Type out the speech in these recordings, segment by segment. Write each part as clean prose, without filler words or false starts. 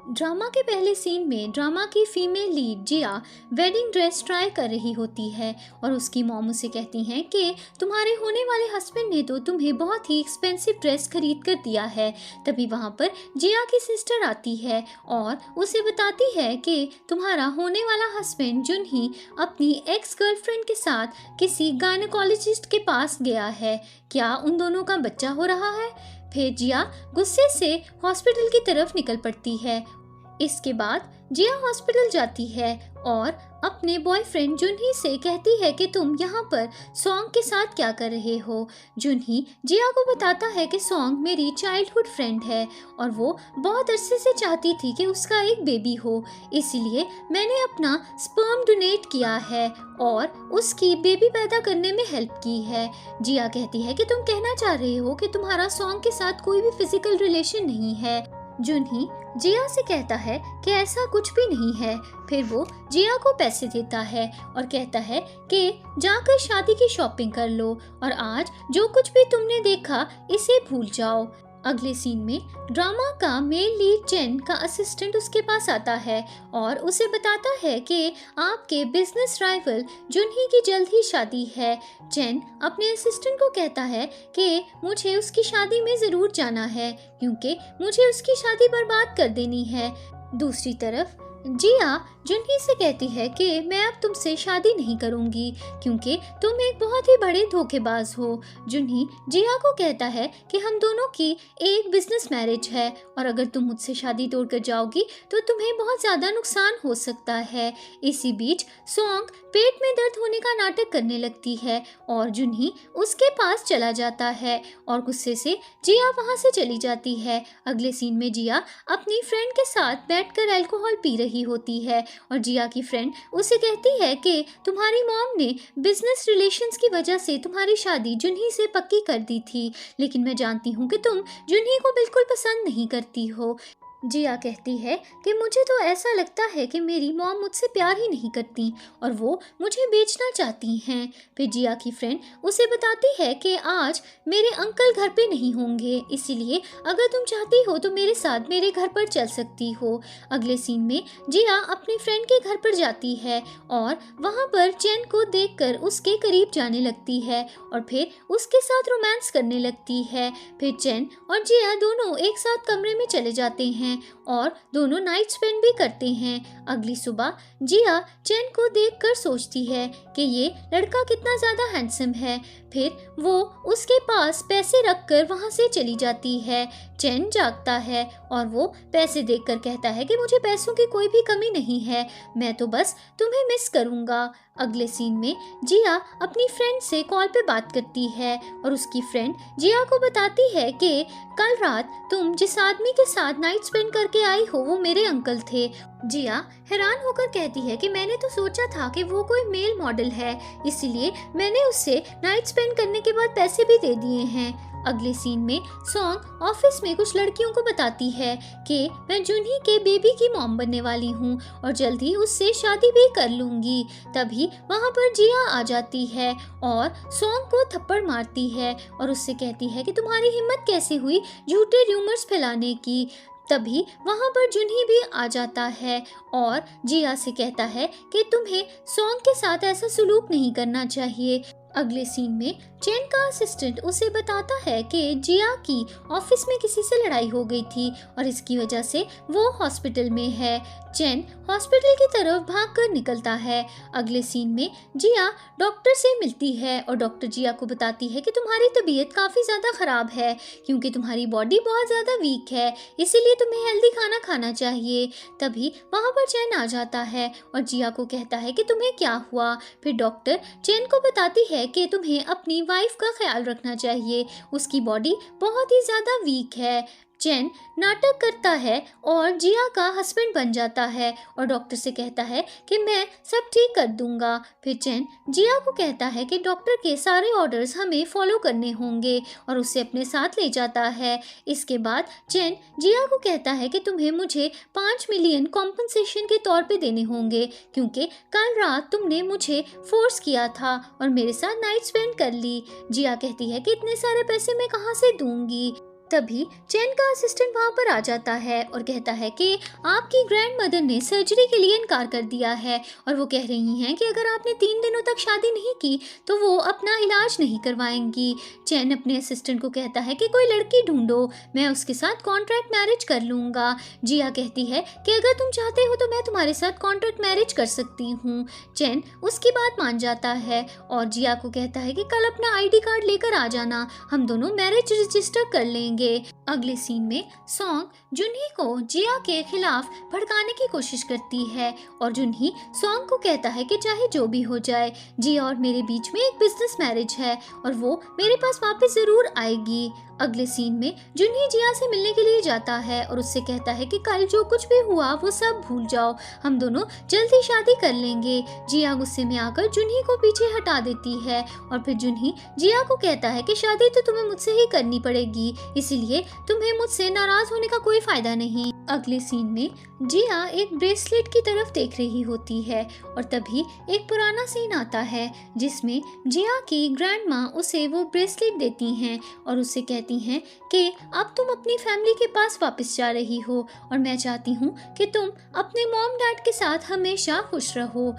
Drama के पहले scene में ड्रामा की फीमेल लीड जिया वेडिंग ड्रेस ट्राई कर रही होती है और उसकी मॉम उसे कहती हैं कि तुम्हारे होने वाले हस्बैंड ने तो तुम्हें बहुत ही एक्सपेंसिव ड्रेस खरीद कर दिया है। तभी वहाँ पर जिया की सिस्टर आती है और उसे बताती है कि तुम्हारा होने वाला हस्बैंड जुनही अपनी एक्स गर्लफ्रेंड के साथ किसी गायनेकोलॉजिस्ट के पास गया है, क्या उन दोनों का बच्चा हो रहा है। फिर जिया गुस्से से हॉस्पिटल की तरफ निकल पड़ती है। इसके बाद जिया हॉस्पिटल जाती है और अपने बॉयफ्रेंड जुनही से कहती है कि तुम यहाँ पर सॉन्ग के साथ क्या कर रहे हो। जुनही जिया को बताता है कि सॉन्ग मेरी चाइल्डहुड फ्रेंड है और वो बहुत अरसे से चाहती थी कि उसका एक बेबी हो, इसीलिए मैंने अपना स्पर्म डोनेट किया है और उसकी बेबी पैदा करने में हेल्प की है। जिया कहती है कि तुम कहना चाह रहे हो कि तुम्हारा सॉन्ग के साथ कोई भी फिजिकल रिलेशन नहीं है। जुनही जिया से कहता है कि ऐसा कुछ भी नहीं है। फिर वो जिया को पैसे देता है और कहता है कि जाकर शादी की शॉपिंग कर लो और आज जो कुछ भी तुमने देखा इसे भूल जाओ। अगले सीन में ड्रामा का मेल लीड चेन का असिस्टेंट उसके पास आता है और उसे बताता है कि आपके बिजनेस राइवल जुनही की जल्द ही शादी है। चेन अपने असिस्टेंट को कहता है कि मुझे उसकी शादी में ज़रूर जाना है क्योंकि मुझे उसकी शादी बर्बाद कर देनी है। दूसरी तरफ जिया जुनही से कहती है कि मैं अब तुमसे शादी नहीं करूंगी क्योंकि तुम एक बहुत ही बड़े धोखेबाज हो। जुनही जिया को कहता है कि हम दोनों की एक बिजनेस मैरिज है और अगर तुम मुझसे शादी तोड़कर जाओगी तो तुम्हें बहुत ज़्यादा नुकसान हो सकता है। इसी बीच सॉन्ग पेट में दर्द होने का नाटक करने लगती है और जुनही उसके पास चला जाता है और गुस्से से जिया वहाँ से चली जाती है। अगले सीन में जिया अपनी फ्रेंड के साथ बैठकर अल्कोहल पी रही होती है और जिया की फ्रेंड उसे कहती है कि तुम्हारी मॉम ने बिजनेस रिलेशंस की वजह से तुम्हारी शादी जुनही से पक्की कर दी थी, लेकिन मैं जानती हूँ कि तुम जुनही को बिल्कुल पसंद नहीं करती हो। जिया कहती है कि मुझे तो ऐसा लगता है कि मेरी मॉम मुझसे प्यार ही नहीं करती और वो मुझे बेचना चाहती हैं। फिर जिया की फ्रेंड उसे बताती है कि आज मेरे अंकल घर पे नहीं होंगे, इसीलिए अगर तुम चाहती हो तो मेरे साथ मेरे घर पर चल सकती हो। अगले सीन में जिया अपनी फ्रेंड के घर पर जाती है और वहाँ पर चैन को देखकर उसके करीब जाने लगती है और फिर उसके साथ रोमांस करने लगती है। फिर चैन और जिया दोनों एक साथ कमरे में चले जाते हैं और दोनों नाइट स्पेंड भी करते हैं। अगली सुबह जिया चैन को देखकर सोचती है कि ये लड़का कितना ज़्यादा हैंडसम है। फिर वो उसके पास पैसे रखकर वहाँ से चली जाती है। चैन जागता है और वो पैसे देखकर कहता है कि मुझे पैसों की कोई भी कमी नहीं है, मैं तो बस तुम्हें मिस करूँगा। अगले सीन में जिया अपनी फ्रेंड से कॉल पे बात करती है और उसकी फ्रेंड जिया को बताती है कि कल रात तुम जिस आदमी के साथ नाइट स्पेंड करके आई हो वो मेरे अंकल थे। जिया हैरान होकर कहती है कि मैंने तो सोचा था कि वो कोई मेल मॉडल है, इसीलिए मैंने उससे नाइट स्पेंड करने के बाद पैसे भी दे दिए हैं। अगले सीन में सॉन्ग ऑफिस में कुछ लड़कियों को बताती है कि मैं जुनही के बेबी की मॉम बनने वाली हूँ और जल्दी उससे शादी भी कर लूँगी। तभी वहाँ पर जिया आ जाती है और सॉन्ग को थप्पड़ मारती है और उससे कहती है कि तुम्हारी हिम्मत कैसे हुई झूठे र्यूमर्स फैलाने की। तभी वहाँ पर जुनही भी आ जाता है और जिया से कहता है कि तुम्हें सॉन्ग के साथ ऐसा सलूक नहीं करना चाहिए। अगले सीन में चैन का असिस्टेंट उसे बताता है कि जिया की ऑफिस में किसी से लड़ाई हो गई थी और इसकी वजह से वो हॉस्पिटल में है। चैन हॉस्पिटल की तरफ भागकर निकलता है। अगले सीन में जिया डॉक्टर से मिलती है और डॉक्टर जिया को बताती है कि तुम्हारी तबीयत काफ़ी ज़्यादा ख़राब है क्योंकि तुम्हारी बॉडी बहुत ज़्यादा वीक है, इसीलिए तुम्हें हेल्दी खाना खाना चाहिए। तभी वहाँ पर चैन आ जाता है और जिया को कहता है कि तुम्हें क्या हुआ। फिर डॉक्टर चैन को बताती है कि तुम्हें अपनी वाइफ का ख्याल रखना चाहिए, उसकी बॉडी बहुत ही ज़्यादा वीक है। चैन नाटक करता है और जिया का हस्बैंड बन जाता है और डॉक्टर से कहता है कि मैं सब ठीक कर दूंगा। फिर चैन जिया को कहता है कि डॉक्टर के सारे ऑर्डर्स हमें फॉलो करने होंगे और उसे अपने साथ ले जाता है। इसके बाद चैन जिया को कहता है कि तुम्हें मुझे 5 मिलियन कॉम्पनसेशन के तौर पे देने होंगे क्योंकि कल रात तुमने मुझे फोर्स किया था और मेरे साथ नाइट स्पेंड कर ली। जिया कहती है कि इतने सारे पैसे मैं कहाँ से दूंगी। तभी चैन का असिस्टेंट वहाँ पर आ जाता है और कहता है कि आपकी ग्रैंड मदर ने सर्जरी के लिए इनकार कर दिया है और वो कह रही हैं कि अगर आपने 3 दिनों तक शादी नहीं की तो वो अपना इलाज नहीं करवाएंगी। चैन अपने असिस्टेंट को कहता है कि कोई लड़की ढूंढो, मैं उसके साथ कॉन्ट्रैक्ट मैरिज कर लूँगा। जिया कहती है कि अगर तुम चाहते हो तो मैं तुम्हारे साथ कॉन्ट्रैक्ट मैरिज कर सकती हूँ। चैन उसकी बात मान जाता है और जिया को कहता है कि कल अपना ID कार्ड लेकर आ जाना, हम दोनों मैरिज रजिस्टर कर लेंगे। अगले सीन में सॉन्ग जुनही को जिया के खिलाफ भड़काने की कोशिश करती है और जुनही सॉन्ग को कहता है कि चाहे जो भी हो जाए, जिया और मेरे बीच में एक बिजनेस मैरिज है और वो मेरे पास वापस जरूर आएगी। अगले सीन में जुनही जिया से मिलने के लिए जाता है और उससे कहता है कि कल जो कुछ भी हुआ वो सब भूल जाओ, हम दोनों जल्दी शादी कर लेंगे। जिया गुस्से में आकर जुनही को पीछे हटा देती है और फिर जुनही जिया को कहता है कि शादी तो तुम्हें मुझसे ही करनी पड़ेगी, इसीलिए तुम्हें मुझसे नाराज होने का कोई फायदा नहीं। अगले सीन में जिया एक ब्रेसलेट की तरफ देख रही होती है और तभी एक पुराना सीन आता है जिसमें जिया की ग्रैंड माँ उसे वो ब्रेसलेट देती हैं और उससे कहती हैं कि अब तुम अपनी फैमिली के पास वापस जा रही हो और मैं चाहती हूँ कि तुम अपने मॉम डैड के साथ हमेशा खुश रहो।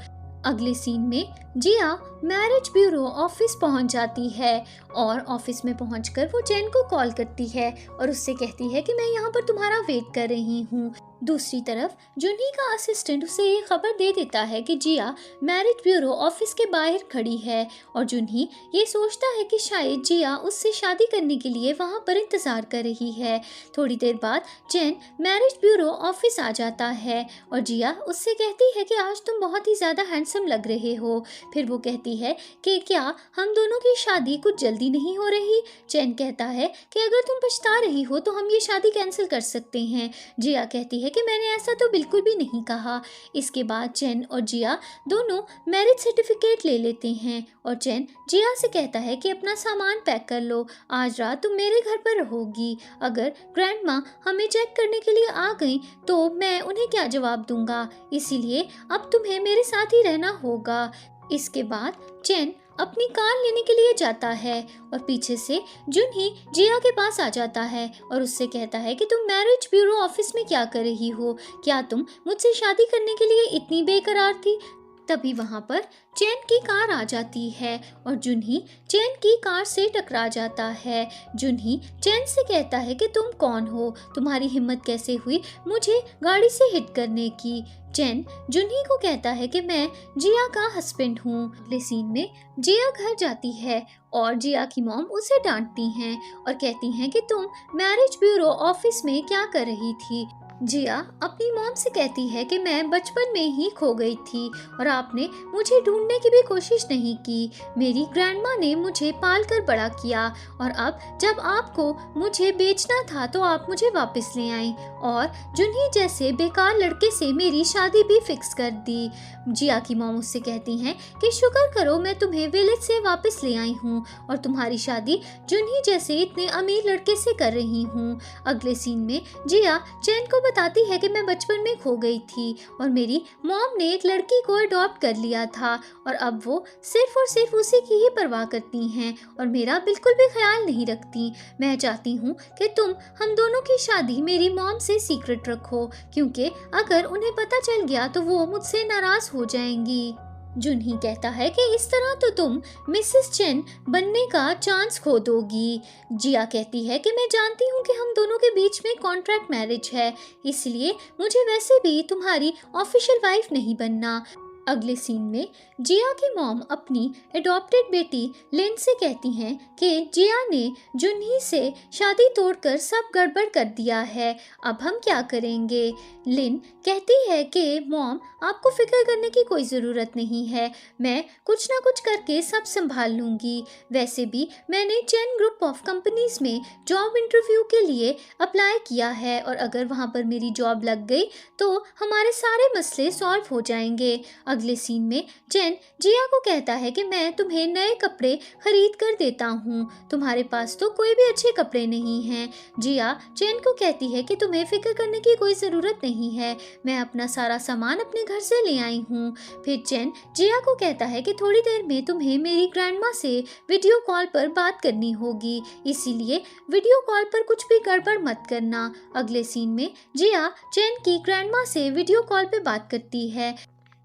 अगले सीन में जिया मैरिज ब्यूरो ऑफिस पहुंच जाती है और ऑफिस में पहुंचकर वो चैन को कॉल करती है और उससे कहती है कि मैं यहाँ पर तुम्हारा वेट कर रही हूँ। दूसरी तरफ जुनही का असिस्टेंट उसे ये खबर दे देता है कि जिया मैरिज ब्यूरो ऑफिस के बाहर खड़ी है और जुनही ये सोचता है कि शायद जिया उससे शादी करने के लिए वहाँ पर इंतज़ार कर रही है। थोड़ी देर बाद चैन मैरिज ब्यूरो ऑफिस आ जाता है और जिया उससे कहती है कि आज तुम बहुत ही ज़्यादा हैंडसम लग रहे हो। फिर वो कहती है कि क्या हम दोनों की शादी कुछ जल्दी नहीं हो रही। चैन कहता है कि अगर तुम पछता रही हो तो हम ये शादी कैंसिल कर सकते हैं। जिया कहती है कि मैंने ऐसा तो बिल्कुल भी नहीं कहा। इसके बाद चैन और जिया दोनों मैरिज सर्टिफिकेट ले लेते हैं और चैन जिया से कहता है कि अपना सामान पैक कर लो, आज रात तुम मेरे घर पर रहोगी। अगर ग्रैंड माँ हमें चेक करने के लिए आ गई तो मैं उन्हें क्या जवाब दूंगा, इसीलिए अब तुम्हें मेरे साथ ही रहना होगा। इसके बाद चैन अपनी कार लेने के लिए जाता है और पीछे से जुनही जिया के पास आ जाता है और उससे कहता है कि तुम मैरिज ब्यूरो ऑफिस में क्या कर रही हो, क्या तुम मुझसे शादी करने के लिए इतनी बेकरार थी। तभी वहाँ पर चैन की कार आ जाती है और जुनही चैन की कार से टकरा जाता है। जुनही चैन से कहता है कि तुम कौन हो, तुम्हारी हिम्मत कैसे हुई मुझे गाड़ी से हिट करने की। चैन जुनही को कहता है कि मैं जिया का हस्बैंड हूँ। अगले सीन में जिया घर जाती है और जिया की मॉम उसे डांटती हैं और कहती हैं कि तुम मैरिज ब्यूरो ऑफिस में क्या कर रही थी। जिया अपनी मॉम से कहती है कि मैं बचपन में ही खो गई थी और आपने मुझे ढूंढने की भी कोशिश नहीं की। मेरी ग्रैंडमा ने मुझे पाल कर बड़ा किया और अब जब आपको मुझे बेचना था तो आप मुझे वापस ले आई और जुनही जैसे बेकार लड़के से मेरी शादी भी फिक्स कर दी। जिया की मॉम उससे कहती हैं कि शुक्र करो मैं तुम्हें विलेज से वापस ले आई हूँ और तुम्हारी शादी जुनही जैसे इतने अमीर लड़के से कर रही हूँ। अगले सीन में जिया चैन को बताती है कि मैं बचपन में खो गई थी और मेरी मॉम ने एक लड़की को अडॉप्ट कर लिया था और अब वो सिर्फ और सिर्फ उसी की ही परवाह करती हैं और मेरा बिल्कुल भी ख्याल नहीं रखती। मैं चाहती हूँ कि तुम हम दोनों की शादी मेरी मॉम से सीक्रेट रखो, क्योंकि अगर उन्हें पता चल गया तो वो मुझसे नाराज हो जाएंगी। जुनही कहता है कि इस तरह तो तुम मिसेस चैन बनने का चांस खो दोगी। जिया कहती है कि मैं जानती हूँ कि हम दोनों के बीच में कॉन्ट्रैक्ट मैरिज है, इसलिए मुझे वैसे भी तुम्हारी ऑफिशियल वाइफ नहीं बनना। अगले सीन में जिया की मॉम अपनी एडॉप्टेड बेटी लिन से कहती हैं कि जिया ने जुनही से शादी तोड़कर सब गड़बड़ कर दिया है, अब हम क्या करेंगे। लिन कहती है कि मॉम आपको फिक्र करने की कोई ज़रूरत नहीं है, मैं कुछ ना कुछ करके सब संभाल लूँगी। वैसे भी मैंने चैन ग्रुप ऑफ कंपनीज में जॉब इंटरव्यू के लिए अप्लाई किया है और अगर वहाँ पर मेरी जॉब लग गई तो हमारे सारे मसले सॉल्व हो जाएंगे। अगले सीन में चैन जिया को कहता है कि मैं तुम्हें नए कपड़े खरीद कर देता हूँ, तुम्हारे पास तो कोई भी अच्छे कपड़े नहीं हैं। जिया चैन को कहती है कि तुम्हें फिक्र करने की कोई ज़रूरत नहीं है, मैं अपना सारा सामान अपने घर से ले आई हूँ। फिर चैन जिया को कहता है कि थोड़ी देर में तुम्हें मेरी ग्रैंडमा से वीडियो कॉल पर बात करनी होगी, इसीलिए वीडियो कॉल पर कुछ भी गड़बड़ मत करना। अगले सीन में जिया चैन की ग्रैंडमा से वीडियो कॉल पे बात करती है।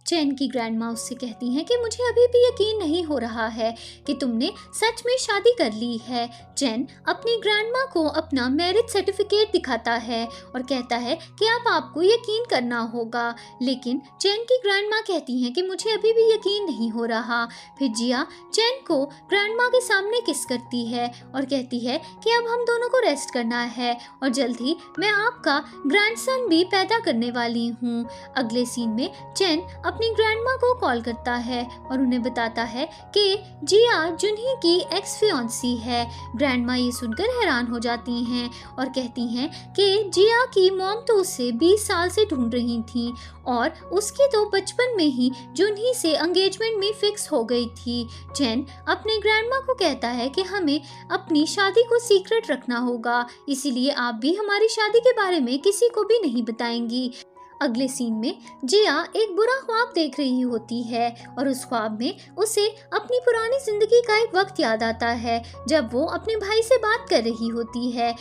चैन की ग्रैंडमा उससे कहती हैं कि मुझे अभी भी यकीन नहीं हो रहा है कि तुमने सच में शादी कर ली है। चैन अपनी ग्रैंडमा को अपना मैरिज सर्टिफिकेट दिखाता है और कहता है कि अब आपको यकीन करना होगा, लेकिन चैन की ग्रैंडमा कहती हैं कि मुझे अभी भी यकीन नहीं हो रहा। फिर जिया चैन को ग्रैंडमा के सामने किस करती है और कहती है कि अब हम दोनों को रेस्ट करना है और जल्द ही मैं आपका ग्रैंडसन भी पैदा करने वाली हूँ। अगले सीन में चैन अपनी ग्रैंडमा को कॉल करता है और उन्हें बताता है कि जिया जुन्ही की एक्स फियांसी है। ग्रैंडमा ये सुनकर हैरान हो जाती हैं और कहती हैं कि जिया की मॉम तो उसे 20 साल से ढूंढ रही थी और उसकी तो बचपन में ही जुन्ही से एंगेजमेंट में फिक्स हो गई थी। चैन अपने ग्रैंडमा को कहता है कि हमें अपनी शादी को सीक्रेट रखना होगा, इसीलिए आप भी हमारी शादी के बारे में किसी को भी नहीं बताएंगी। अगले सीन में जिया एक बुरा ख्वाब देख रही होती है और उस ख्वाब में उसे अपनी पुरानी जिंदगी का एक वक्त याद आता है जब वो अपने भाई से बात कर रही होती है।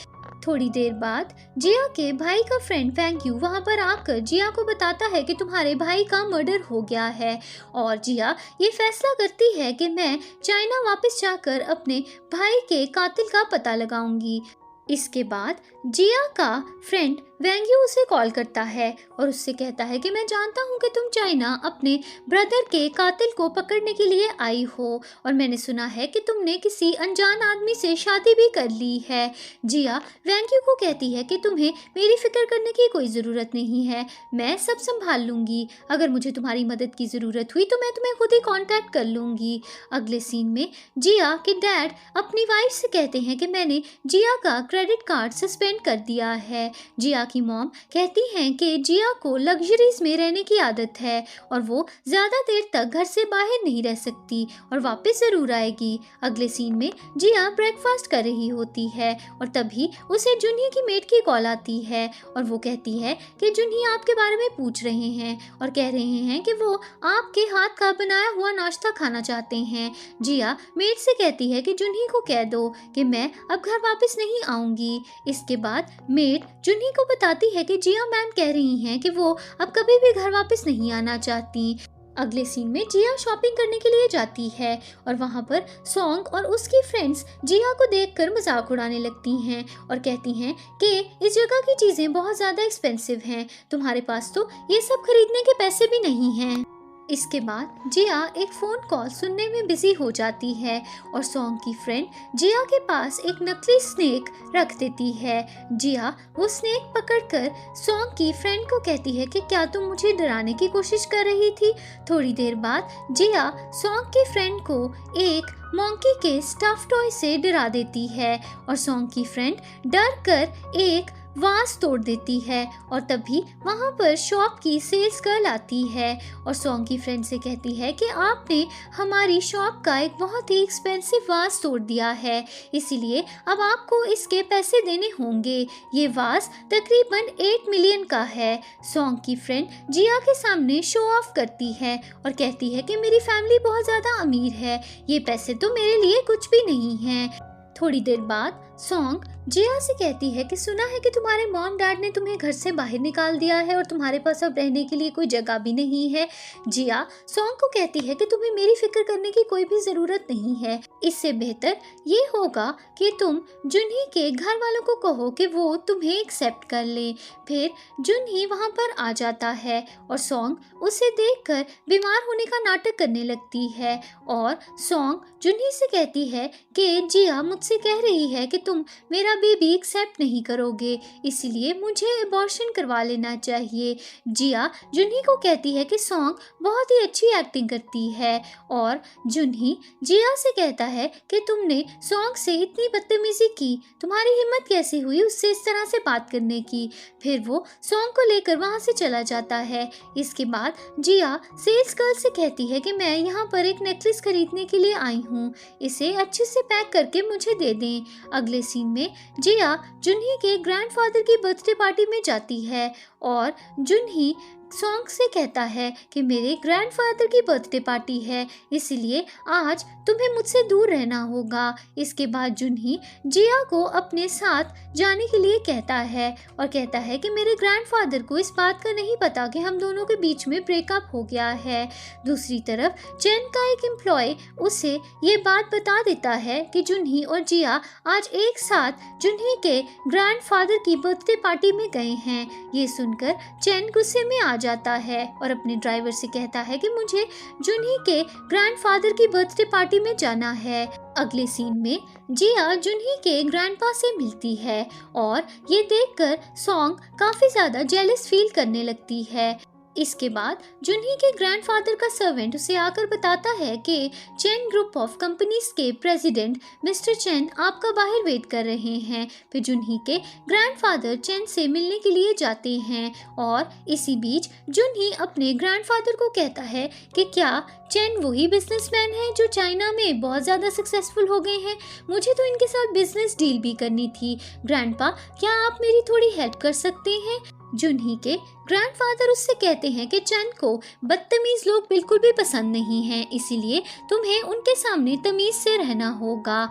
थोड़ी देर बाद जिया के भाई का फ्रेंड फैंग यू वहाँ पर आकर जिया को बताता है कि तुम्हारे भाई का मर्डर हो गया है और जिया ये फैसला करती है कि मैं चाइना वापस जाकर अपने भाई के कातिल का पता लगाऊंगी। इसके बाद जिया का फ्रेंड वेंग्यू उसे कॉल करता है और उससे कहता है कि मैं जानता हूँ कि तुम चाइना अपने ब्रदर के कातिल को पकड़ने के लिए आई हो और मैंने सुना है कि तुमने किसी अनजान आदमी से शादी भी कर ली है। जिया वेंग्यू को कहती है कि तुम्हें मेरी फिक्र करने की कोई ज़रूरत नहीं है, मैं सब संभाल लूँगी, अगर मुझे तुम्हारी मदद की ज़रूरत हुई तो मैं तुम्हें खुद ही कॉन्टैक्ट कर लूँगी। अगले सीन में जिया के डैड अपनी वाइफ से कहते हैं कि मैंने जिया का क्रेडिट कार्ड सस्पेंड कर दिया है। जिया की मॉम कहती हैं कि जिया को लग्जरीज में रहने की आदत है और वो ज़्यादा देर तक घर से बाहर नहीं रह सकती और वापस ज़रूर आएगी। अगले सीन में जिया ब्रेकफास्ट कर रही होती है और तभी उसे जुन्ही की मेड की कॉल आती है और वो कहती है कि जुन्ही आपके बारे में पूछ रहे हैं और कह रहे हैं कि वो आपके हाथ का बनाया हुआ नाश्ता खाना चाहते हैं। जिया मेड से कहती है कि जुन्ही को कह दो कि मैं अब घर वापस नहीं आऊँगी। इसके बाद मेड जुन्ही को बताती है कि जिया मैम कह रही हैं कि वो अब कभी भी घर वापस नहीं आना चाहती। अगले सीन में जिया शॉपिंग करने के लिए जाती है और वहाँ पर सॉन्ग और उसकी फ्रेंड्स जिया को देखकर मजाक उड़ाने लगती हैं और कहती हैं कि इस जगह की चीज़ें बहुत ज़्यादा एक्सपेंसिव हैं, तुम्हारे पास तो ये सब खरीदने के पैसे भी नहीं हैं। इसके बाद जिया एक फ़ोन कॉल सुनने में बिजी हो जाती है और सॉन्ग की फ्रेंड जिया के पास एक नकली स्नेक रख देती है। जिया वो स्नेक पकड़कर सॉन्ग की फ्रेंड को कहती है कि क्या तुम मुझे डराने की कोशिश कर रही थी। थोड़ी देर बाद जिया सॉन्ग की फ्रेंड को एक मॉन्की के स्टफ टॉय से डरा देती है और सॉन्ग की फ्रेंड डर कर एक वाज तोड़ देती है और तभी वहाँ पर शॉप की सेल्स गर्ल आती है और सॉन्ग की फ्रेंड से कहती है कि आपने हमारी शॉप का एक बहुत ही एक्सपेंसिव वाज तोड़ दिया है, इसीलिए अब आपको इसके पैसे देने होंगे। ये वाज तकरीबन 8 मिलियन का है। सॉन्ग की फ्रेंड जिया के सामने शो ऑफ करती है और कहती है कि मेरी फैमिली बहुत ज़्यादा अमीर है, ये पैसे तो मेरे लिए कुछ भी नहीं हैं। थोड़ी देर बाद सॉन्ग जिया से कहती है कि सुना है कि तुम्हारे मॉम डैड ने तुम्हें घर से बाहर निकाल दिया है और तुम्हारे पास अब रहने के लिए कोई जगह भी नहीं है। जिया सॉन्ग को कहती है कि तुम्हें मेरी फिक्र करने की कोई भी ज़रूरत नहीं है, इससे बेहतर ये होगा कि तुम जुन्ही के घर वालों को कहो कि वो तुम्हें एक्सेप्ट कर ले। फिर जुन्ही वहाँ पर आ जाता है और सॉन्ग उसे देखकर बीमार होने का नाटक करने लगती है और सॉन्ग जुन्ही से कहती है कि जिया मुझसे कह रही है कि तुम मेरा बेबी एक्सेप्ट नहीं करोगे, इसीलिए मुझे अबॉर्शन करवा लेना चाहिए। जिया जुनही को कहती है कि सॉन्ग बहुत ही अच्छी एक्टिंग करती है और जुनही जिया से कहता है कि तुमने सॉन्ग से इतनी बदतमीजी की, तुम्हारी हिम्मत कैसे हुई उससे इस तरह से बात करने की। फिर वो सॉन्ग को लेकर वहाँ से चला जाता है। इसके बाद जिया सेल्स गर्ल से कहती है कि मैं यहाँ पर एक नेकलेस खरीदने के लिए आई हूँ, इसे अच्छे से पैक करके मुझे दे दें। अगले सीन में जिया जुनही के ग्रैंडफादर की बर्थडे पार्टी में जाती है और जुनही सॉन्ग से कहता है कि मेरे ग्रैंडफादर की बर्थडे पार्टी है, इसलिए आज तुम्हें मुझसे दूर रहना होगा। इसके बाद जुनही जिया को अपने साथ जाने के लिए कहता है और कहता है कि मेरे ग्रैंडफादर को इस बात का नहीं पता कि हम दोनों के बीच में ब्रेकअप हो गया है। दूसरी तरफ चैन का एक एम्प्लॉय उसे ये बात बता देता है कि जुनही और जिया आज एक साथ जुनही के ग्रैंडफादर की बर्थडे पार्टी में गए हैं। ये सुनकर चैन गुस्से में आ जाता है और अपने ड्राइवर से कहता है कि मुझे जुनही के ग्रैंडफादर की बर्थडे पार्टी में जाना है। अगले सीन में जिया जुनही के ग्रैंडपा से मिलती है और ये देखकर सॉन्ग काफी ज्यादा जेलस फील करने लगती है। इसके बाद जुनही के ग्रैंडफादर का सर्वेंट उसे आकर बताता है कि चेन ग्रुप ऑफ कंपनीज के प्रेसिडेंट मिस्टर चेन आपका बाहर वेट कर रहे हैं। फिर जुनही के ग्रैंडफादर चेन से मिलने के लिए जाते हैं और इसी बीच जुनही अपने ग्रैंडफादर को कहता है कि क्या चेन वही बिजनेसमैन है जो चाइना में बहुत ज़्यादा सक्सेसफुल हो गए हैं, मुझे तो इनके साथ बिजनेस डील भी करनी थी। ग्रैंडपा क्या आप मेरी थोड़ी हेल्प कर सकते हैं? जुनही के ग्रैंडफादर उससे कहते हैं कि चेन को बदतमीज लोग बिल्कुल भी पसंद नहीं हैं, इसीलिए तुम्हें उनके सामने तमीज से रहना होगा।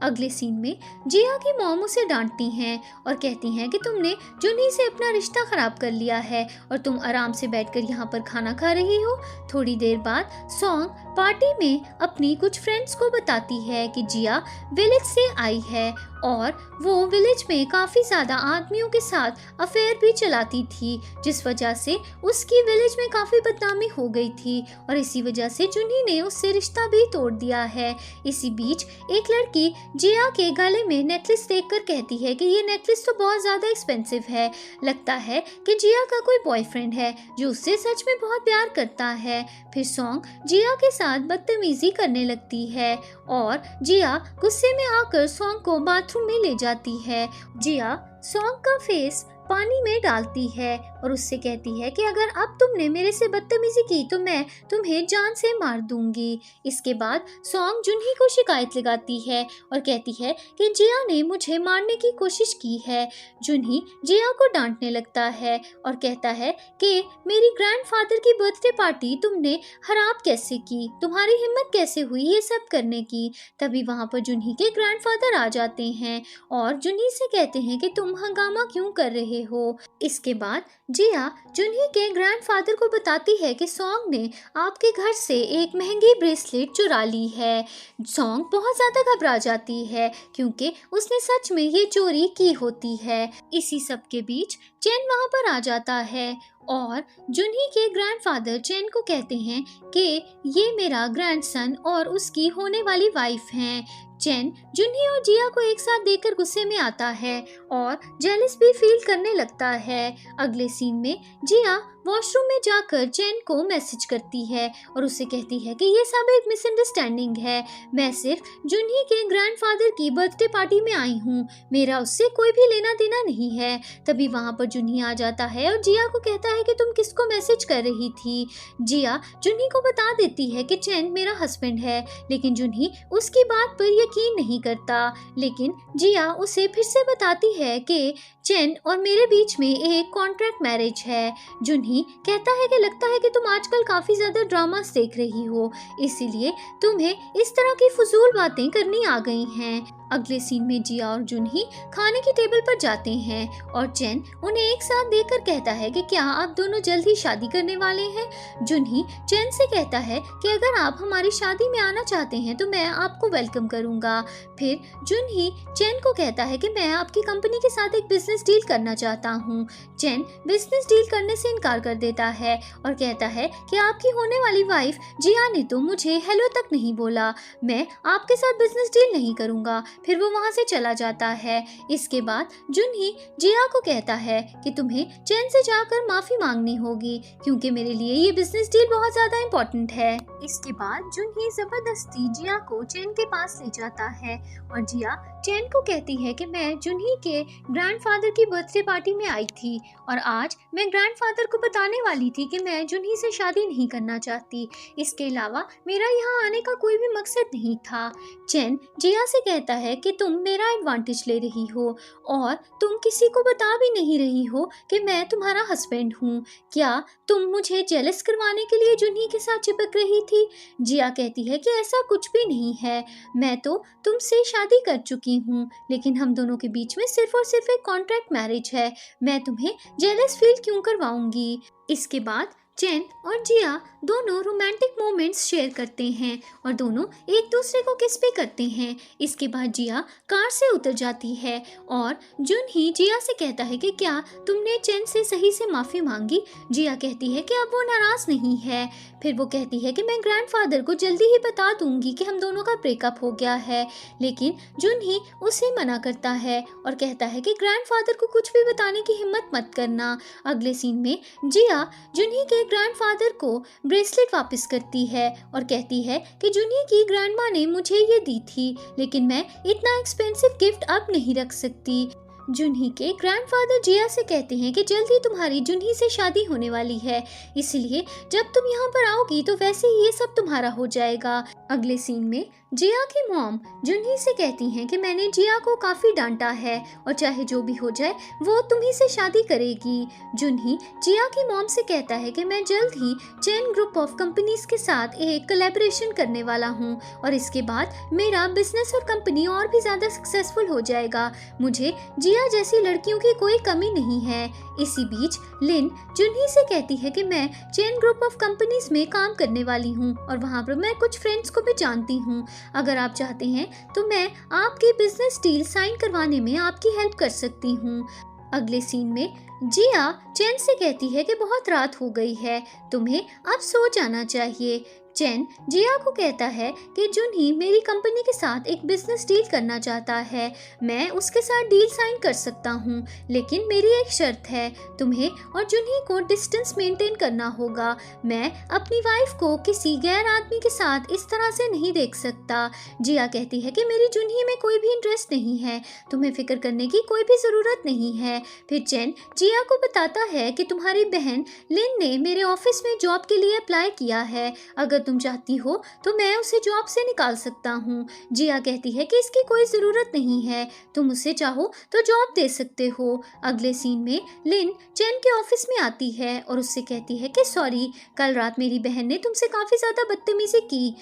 अगले सीन में जिया की मॉम उसे डांटती हैं और कहती हैं कि तुमने जुनही से अपना रिश्ता खराब कर लिया है और तुम आराम से बैठकर यहाँ पर खाना खा रही हो। थोड़ी देर बाद सॉन्ग पार्टी में अपनी कुछ फ्रेंड्स को बताती है कि जिया विलेज से आई है और वो विलेज में काफ़ी ज़्यादा आदमियों के साथ अफेयर भी चलाती थी, जिस वजह से उसकी विलेज में काफ़ी बदनामी हो गई थी और इसी वजह से जुनही ने उससे रिश्ता भी तोड़ दिया है। इसी बीच एक लड़की जिया के गले में नेकलेस देखकर कहती है कि ये नेकलेस तो बहुत ज़्यादा एक्सपेंसिव है, लगता है कि जिया का कोई बॉयफ्रेंड है जो उससे सच में बहुत प्यार करता है। फिर सॉन्ग जिया के साथ बदतमीजी करने लगती है और जिया गुस्से में आकर सॉन्ग को बाथरूम में ले जाती है। जिया सॉन्ग का फेस पानी में डालती है और उससे कहती है कि अगर अब तुमने मेरे से बदतमीजी की तो मैं तुम्हें जान से मार दूंगी। इसके बाद सॉन्ग जुनही को शिकायत लगाती है और कहती है कि जिया ने मुझे मारने की कोशिश की है। जुनही जिया को डांटने लगता है और कहता है कि मेरी ग्रैंडफादर की बर्थडे पार्टी तुमने खराब कैसे की, तुम्हारी हिम्मत कैसे हुई ये सब करने की। तभी वहाँ पर जुनही के ग्रैंडफादर आ जाते हैं और जुनही से कहते हैं कि तुम हंगामा क्यों कर रहे हो। इसके बाद जिया जुनही के ग्रैंडफादर को बताती है कि सॉन्ग ने आपके घर से एक महंगी ब्रेसलेट चुरा ली है। सॉन्ग बहुत ज़्यादा घबरा जाती है क्योंकि उसने सच में ये चोरी की होती है। इसी सब के बीच चेन वहाँ पर आ जाता है और जुनही के ग्रैंडफादर चेन को कहते हैं कि ये मेरा ग्रैंडसन और उसकी होने वाली वाइफ हैं। चेन जुनही और जिया को एक साथ देखकर गुस्से में आता है और जेलस भी फील करने लगता है। अगले सीन में जिया वॉशरूम में जाकर चेन को मैसेज करती है और उससे कहती है कि ये सब एक मिसअंडरस्टैंडिंग है, मैं सिर्फ जुनही के ग्रैंडफादर की बर्थडे पार्टी में आई हूँ, मेरा उससे कोई भी लेना देना नहीं है। तभी वहाँ पर जुनही आ जाता है और जिया को कहता है कि तुम किसको मैसेज कर रही थी। जिया जुनही को बता देती है कि चेन मेरा हस्बैंड है, लेकिन जुनही उसकी बात पर यकीन नहीं करता। लेकिन जिया उसे फिर से बताती है कि चेन और मेरे बीच में एक कॉन्ट्रैक्ट मैरिज है। जुनही कहता है कि लगता है कि तुम आजकल काफ़ी ज़्यादा ड्रामास देख रही हो, इसीलिए तुम्हें इस तरह की फजूल बातें करनी आ गई हैं। अगले सीन में जिया और जुनही खाने की टेबल पर जाते हैं और चेन उन्हें एक साथ देखकर कहता है कि क्या आप दोनों जल्द ही शादी करने वाले हैं। जुनही चेन से कहता है कि अगर आप हमारी शादी में आना चाहते हैं तो मैं आपको वेलकम करूंगा। फिर जुनही चेन को कहता है कि मैं आपकी कंपनी के साथ एक बिजनेस डील करना चाहता हूँ। चेन बिजनेस डील करने से इनकार कर देता है और कहता है कि आपकी होने वाली वाइफ जिया ने तो मुझे हेलो तक नहीं बोला, मैं आपके साथ बिजनेस डील नहीं करूँगा, फिर वो वहाँ से चला जाता है। इसके बाद जुनही जिया को कहता है कि तुम्हें चैन से जाकर माफ़ी मांगनी होगी क्योंकि मेरे लिए ये बिजनेस डील बहुत ज़्यादा इम्पोर्टेंट है। इसके बाद जुनही ज़बरदस्ती जिया को चैन के पास ले जाता है और जिया चैन को कहती है कि मैं जुनही के ग्रैंडफादर की बर्थडे पार्टी में आई थी और आज मैं ग्रैंडफादर को बताने वाली थी कि मैं जुनही से शादी नहीं करना चाहती। इसके अलावा मेरा यहाँ आने का कोई भी मकसद नहीं था। चैन जिया से कहता है कि तुम मेरा एडवांटेज ले रही हो और तुम किसी को बता भी नहीं रही हो कि मैं तुम्हारा हस्बैंड हूँ। क्या तुम मुझे जेलस करवाने के लिए जुनही के साथ चिपक रही थी? जिया कहती है कि ऐसा कुछ भी नहीं है, मैं तो तुमसे शादी कर चुकी हूँ, लेकिन हम दोनों के बीच में सिर्फ और सिर्फ एक कॉन्ट्रैक्ट मैरिज है। मैं तुम्हें जेलस फील क्यों करवाऊंगी? इसके बाद चैन और जिया दोनों रोमांटिक मोमेंट्स शेयर करते हैं और दोनों एक दूसरे को किस भी करते हैं। इसके बाद जिया कार से उतर जाती है और जुनही जिया से कहता है कि क्या तुमने चैन से सही से माफ़ी मांगी? जिया कहती है कि अब वो नाराज़ नहीं है। फिर वो कहती है कि मैं ग्रैंडफादर को जल्दी ही बता दूंगी कि हम दोनों का ब्रेकअप हो गया है, लेकिन जुनही उसे मना करता है और कहता है कि ग्रैंडफादर को कुछ भी बताने की हिम्मत मत करना। अगले सीन में जिया जुनही के ग्रैंडफादर को ब्रेसलेट वापस करती है और कहती है कि जुनही की ग्रैंडमा ने मुझे ये दी थी, लेकिन मैं इतना एक्सपेंसिव गिफ्ट अब नहीं रख सकती। जुनही के ग्रैंडफादर जिया से कहते हैं कि जल्द ही तुम्हारी जुनही से शादी होने वाली है, इसलिए जब तुम यहाँ पर आओगी तो वैसे ही ये सब तुम्हारा हो जाएगा। अगले सीन में जिया की मॉम जुनही से कहती हैं कि मैंने जिया को काफ़ी डांटा है और चाहे जो भी हो जाए वो तुम्ही से शादी करेगी। जुनही जिया की मॉम से कहता है कि मैं जल्द ही चैन ग्रुप ऑफ कंपनीज के साथ एक कोलैबोरेशन करने वाला हूँ और इसके बाद मेरा बिजनेस और कंपनी और भी ज़्यादा सक्सेसफुल हो जाएगा। मुझे जिया जैसी लड़कियों की कोई कमी नहीं है। इसी बीच लिन जुनही से कहती है कि मैं चैन ग्रुप ऑफ कंपनीज में काम करने वाली हूँ और वहाँ पर मैं कुछ फ्रेंड्स को भी जानती हूँ। अगर आप चाहते हैं तो मैं आपकी बिजनेस डील साइन करवाने में आपकी हेल्प कर सकती हूँ। अगले सीन में जिया चैन से कहती है कि बहुत रात हो गई है, तुम्हें अब सो जाना चाहिए। चैन जिया को कहता है कि जुनही मेरी कंपनी के साथ एक बिजनेस डील करना चाहता है, मैं उसके साथ डील साइन कर सकता हूँ, लेकिन मेरी एक शर्त है, तुम्हें और जुनही को डिस्टेंस मेंटेन करना होगा। मैं अपनी वाइफ को किसी गैर आदमी के साथ इस तरह से नहीं देख सकता। जिया कहती है कि मेरी जुनही में कोई भी इंटरेस्ट नहीं है, तुम्हें फिक्र करने की कोई भी ज़रूरत नहीं है। फिर चैन जिया को बताता है कि तुम्हारी बहन लिन ने मेरे ऑफिस में जॉब के लिए अप्लाई किया है, अगर तुम चाहती हो तो मैं उसे जॉब से निकाल सकता हूँ। जिया कहती है कि इसकी कोई ज़रूरत नहीं है, तुम उसे चाहो तो जॉब दे सकते हो। अगले सीन में लिन चैन के ऑफिस में आती है और उससे कहती है कि सॉरी, कल रात मेरी बहन ने तुमसे काफ़ी ज़्यादा बदतमीजी की।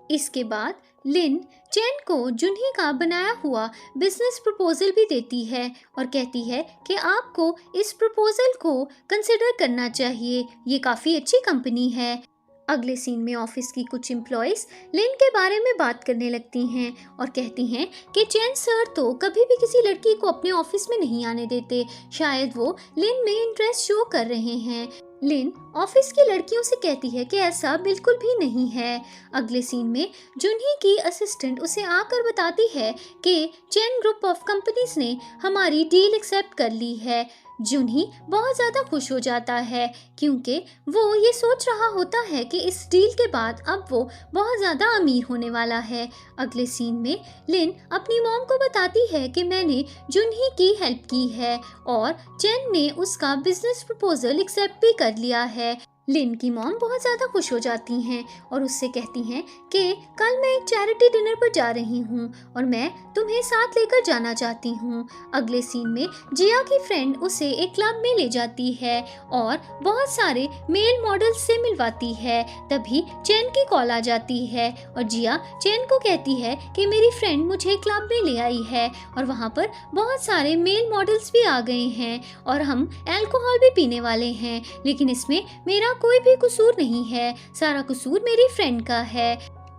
इसके बाद लिन चैन को जुनही का बनाया हुआ बिजनेस प्रपोजल भी देती है और कहती है कि आपको इस प्रपोजल को कंसिडर करना चाहिए, ये काफ़ी अच्छी कंपनी है। अगले सीन में ऑफिस की कुछ एम्प्लॉयज़ लिन के बारे में बात करने लगती हैं और कहती हैं कि चैन सर तो कभी भी किसी लड़की को अपने ऑफिस में नहीं आने देते, शायद वो लिन में इंटरेस्ट शो कर रहे हैं। लिन ऑफिस की लड़कियों से कहती है कि ऐसा बिल्कुल भी नहीं है। अगले सीन में जुनही की असिस्टेंट उसे आकर बताती है कि चैन ग्रुप ऑफ कंपनीज ने हमारी डील एक्सेप्ट कर ली है। जुनही बहुत ज़्यादा खुश हो जाता है क्योंकि वो ये सोच रहा होता है कि इस डील के बाद अब वो बहुत ज़्यादा अमीर होने वाला है। अगले सीन में लिन अपनी मॉम को बताती है कि मैंने जुनही की हेल्प की है और चैन ने उसका बिजनेस प्रपोजल एक्सेप्ट भी कर लिया है। लिन की मॉम बहुत ज़्यादा खुश हो जाती हैं और उससे कहती हैं कि कल मैं एक चैरिटी डिनर पर जा रही हूँ और मैं तुम्हें साथ लेकर जाना चाहती हूँ। अगले सीन में जिया की फ्रेंड उसे एक क्लब में ले जाती है और बहुत सारे मेल मॉडल्स से मिलवाती है। तभी चैन की कॉल आ जाती है और जिया चैन को कहती है कि मेरी फ्रेंड मुझे क्लब में ले आई है और वहाँ पर बहुत सारे मेल मॉडल्स भी आ गए हैं और हम अल्कोहल भी पीने वाले हैं, लेकिन इसमें मेरा कोई भी कसूर नहीं है, सारा कसूर मेरी फ्रेंड का है।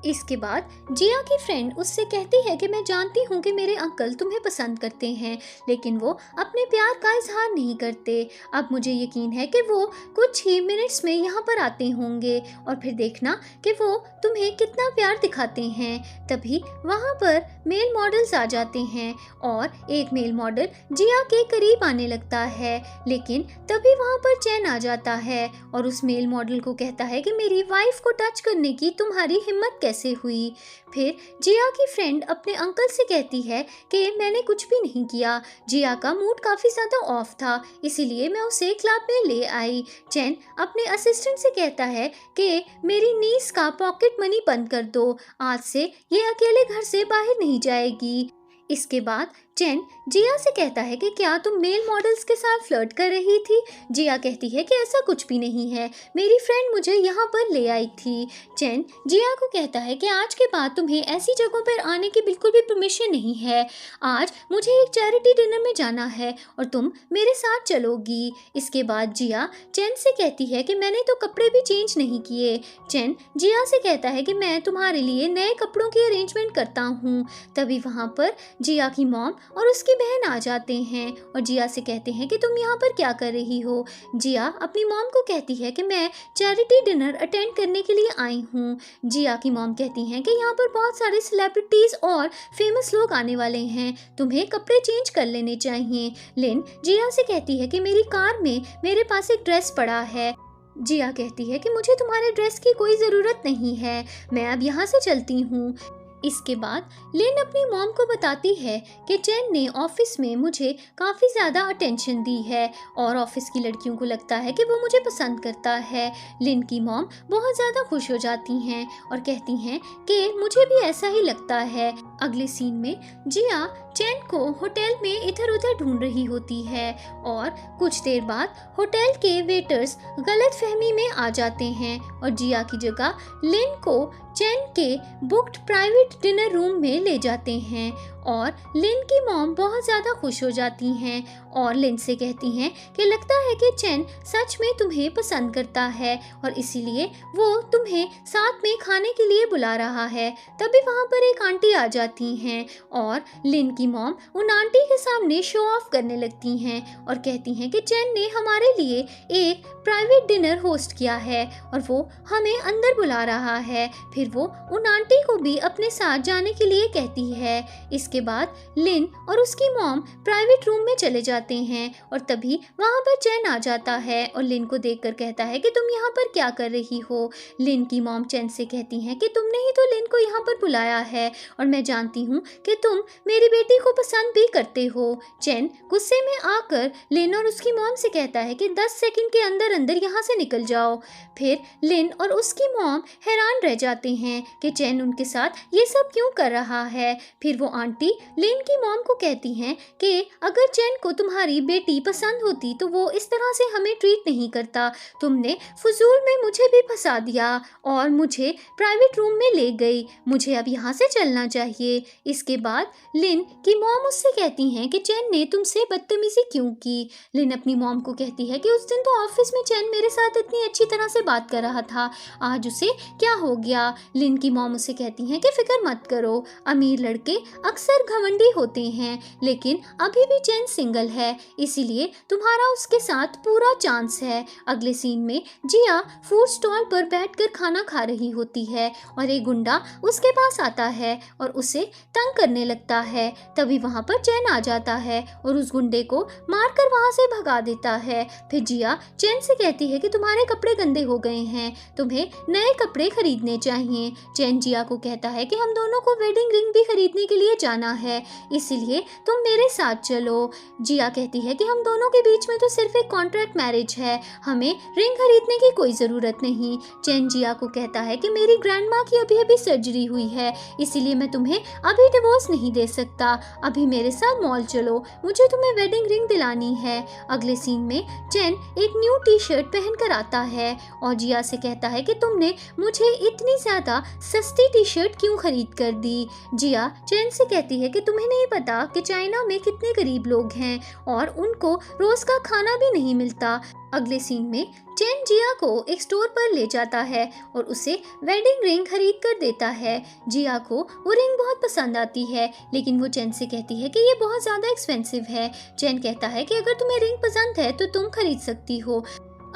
इसके बाद जिया की फ्रेंड उससे कहती है कि मैं जानती हूँ कि मेरे अंकल तुम्हें पसंद करते हैं, लेकिन वो अपने प्यार का इजहार नहीं करते। अब मुझे यकीन है कि वो कुछ ही मिनट्स में यहाँ पर आते होंगे और फिर देखना कि वो तुम्हें कितना प्यार दिखाते हैं। तभी वहाँ पर मेल मॉडल्स आ जाते हैं और एक मेल मॉडल जिया के करीब आने लगता है, लेकिन तभी वहाँ पर चैन आ जाता है और उस मेल मॉडल को कहता है कि मेरी वाइफ को टच करने की तुम्हारी हिम्मत कैसे हुई। फिर जिया की फ्रेंड अपने अंकल से कहती है कि मैंने कुछ भी नहीं किया, जिया का मूड काफ़ी ज़्यादा ऑफ था, इसीलिए मैं उसे क्लब में ले आई। चैन अपने असिस्टेंट से कहता है कि मेरी नीस का पॉकेट मनी बंद कर दो, आज से ये अकेले घर से बाहर नहीं जाएगी। इसके बाद चैन जिया से कहता है कि क्या तुम मेल मॉडल्स के साथ फ्लर्ट कर रही थी। जिया कहती है कि ऐसा कुछ भी नहीं है, मेरी फ्रेंड मुझे यहाँ पर ले आई थी। चैन जिया को कहता है कि आज के बाद तुम्हें ऐसी जगहों पर आने की बिल्कुल भी परमिशन नहीं है, आज मुझे एक चैरिटी डिनर में जाना है और तुम मेरे साथ चलोगी। इसके बाद जिया चैन से कहती है कि मैंने तो कपड़े भी चेंज नहीं किए। चैन जिया से कहता है कि मैं तुम्हारे लिए नए कपड़ों की अरेंजमेंट करता हूँ। तभी वहाँ पर जिया की मॉम और उसकी बहन आ जाते हैं और जिया से कहते हैं कि तुम यहाँ पर क्या कर रही हो। जिया अपनी मॉम को कहती है कि मैं चैरिटी डिनर अटेंड करने के लिए आई हूँ। जिया की मॉम कहती हैं कि यहाँ पर बहुत सारे सेलिब्रिटीज़ और फेमस लोग आने वाले हैं, तुम्हें कपड़े चेंज कर लेने चाहिए। लिन जिया से कहती है कि मेरी कार में मेरे पास एक ड्रेस पड़ा है। जिया कहती है कि मुझे तुम्हारे ड्रेस की कोई ज़रूरत नहीं है, मैं अब यहाँ से चलती हूँ। इसके बाद लिन अपनी मॉम को बताती है कि चैन ने ऑफिस में मुझे काफ़ी ज़्यादा अटेंशन दी है और ऑफिस की लड़कियों को लगता है कि वो मुझे पसंद करता है। लिन की मॉम बहुत ज़्यादा खुश हो जाती हैं और कहती हैं कि मुझे भी ऐसा ही लगता है। अगले सीन में जिया चैन को होटल में इधर उधर ढूंढ रही होती है और कुछ देर बाद होटल के वेटर्स गलतफहमी में आ जाते हैं और जिया की जगह लिन को चैन के बुक्ड प्राइवेट डिनर रूम में ले जाते हैं और लिन की मॉम बहुत ज़्यादा खुश हो जाती हैं और लिन से कहती हैं कि लगता है कि चैन सच में तुम्हें पसंद करता है और इसीलिए वो तुम्हें साथ में खाने के लिए बुला रहा है। तभी वहाँ पर एक आंटी आ जाती हैं और लिन की मॉम उन आंटी के सामने शो ऑफ करने लगती हैं और कहती हैं कि चैन ने हमारे लिए एक प्राइवेट डिनर होस्ट किया है और वो हमें अंदर बुला रहा है। फिर वो उन आंटी को भी अपने साथ जाने के लिए कहती है। इसके बाद लिन और उसकी मॉम प्राइवेट रूम में चले जाते हैं और तभी वहाँ पर चैन आ जाता है और लिन को देखकर कहता है कि तुम यहाँ पर क्या कर रही हो। लिन की मॉम चैन से कहती हैं कि तुमने ही तो लिन को यहाँ पर बुलाया है और मैं जानती हूँ कि तुम मेरी बेटी को पसंद भी करते हो। चैन गुस्से में आकर लिन और उसकी मॉम से कहता है कि 10 सेकंड के अंदर अंदर यहाँ से निकल जाओ। फिर लिन और उसकी मॉम हैरान रह जाते हैं कि चैन उनके साथ ये सब क्यों कर रहा है। फिर वो आंटी लिन की मॉम को कहती हैं कि अगर चैन को तुम्हारी बेटी पसंद होती तो वो इस तरह से हमें ट्रीट नहीं करता, तुमने फजूल में मुझे भी फंसा दिया और मुझे प्राइवेट रूम में ले गई, मुझे अब यहाँ से चलना चाहिए। इसके बाद लिन की मॉम उससे कहती हैं कि चैन ने तुमसे बदतमीजी क्यों की। लिन अपनी मॉम को कहती है कि उस दिन तो ऑफिस में चैन मेरे साथ इतनी अच्छी तरह से बात कर रहा था, आज उसे क्या हो गया। लिन की मॉम उसे कहती हैं कि फिक्र मत करो, अमीर लड़के अक्सर घमंडी होते हैं, लेकिन अभी भी चैन सिंगल है, इसीलिए तुम्हारा उसके साथ पूरा चांस है। अगले सीन में जिया फूड स्टॉल पर बैठकर खाना खा रही होती है और एक गुंडा उसके पास आता है और उसे तंग करने लगता है। तभी वहाँ पर चैन आ जाता है और उस गुंडे को मारकर वहाँ से भगा देता है। फिर जिया चैन से कहती है कि तुम्हारे कपड़े गंदे हो गए हैं, तुम्हें नए कपड़े खरीदने चाहिए। चैन जिया को कहता है कि हम दोनों को वेडिंग रिंग भी खरीदने के लिए जाना है, इसीलिए तुम मेरे साथ चलो। जिया कहती है कि हम दोनों के बीच में तो सिर्फ एक कॉन्ट्रैक्ट मैरिज है, हमें रिंग खरीदने की कोई ज़रूरत नहीं। चैन जिया को कहता है कि मेरी ग्रैंड माँ की अभी अभी सर्जरी हुई है, इसीलिए मैं तुम्हें अभी डिवोर्स नहीं दे सकता, अभी मेरे साथ मॉल चलो, मुझे तुम्हें वेडिंग रिंग दिलानी है। अगले सीन में चैन एक न्यू टी शर्ट पहन कर आता है और जिया से कहता है कि तुमने मुझे इतनी ज़्यादा सस्ती टी शर्ट क्यों खरीद कर दी। जिया चैन से कहती है कि तुम्हें नहीं पता कि चाइना में कितने गरीब लोग हैं और उनको रोज का खाना भी नहीं मिलता। अगले सीन में चैन जिया को एक स्टोर पर ले जाता है और उसे वेडिंग रिंग खरीद कर देता है। जिया को वो रिंग बहुत पसंद आती है, लेकिन वो चैन से कहती है कि ये बहुत ज़्यादा एक्सपेंसिव है। चैन कहता है कि अगर तुम्हें रिंग पसंद है तो तुम खरीद सकती हो।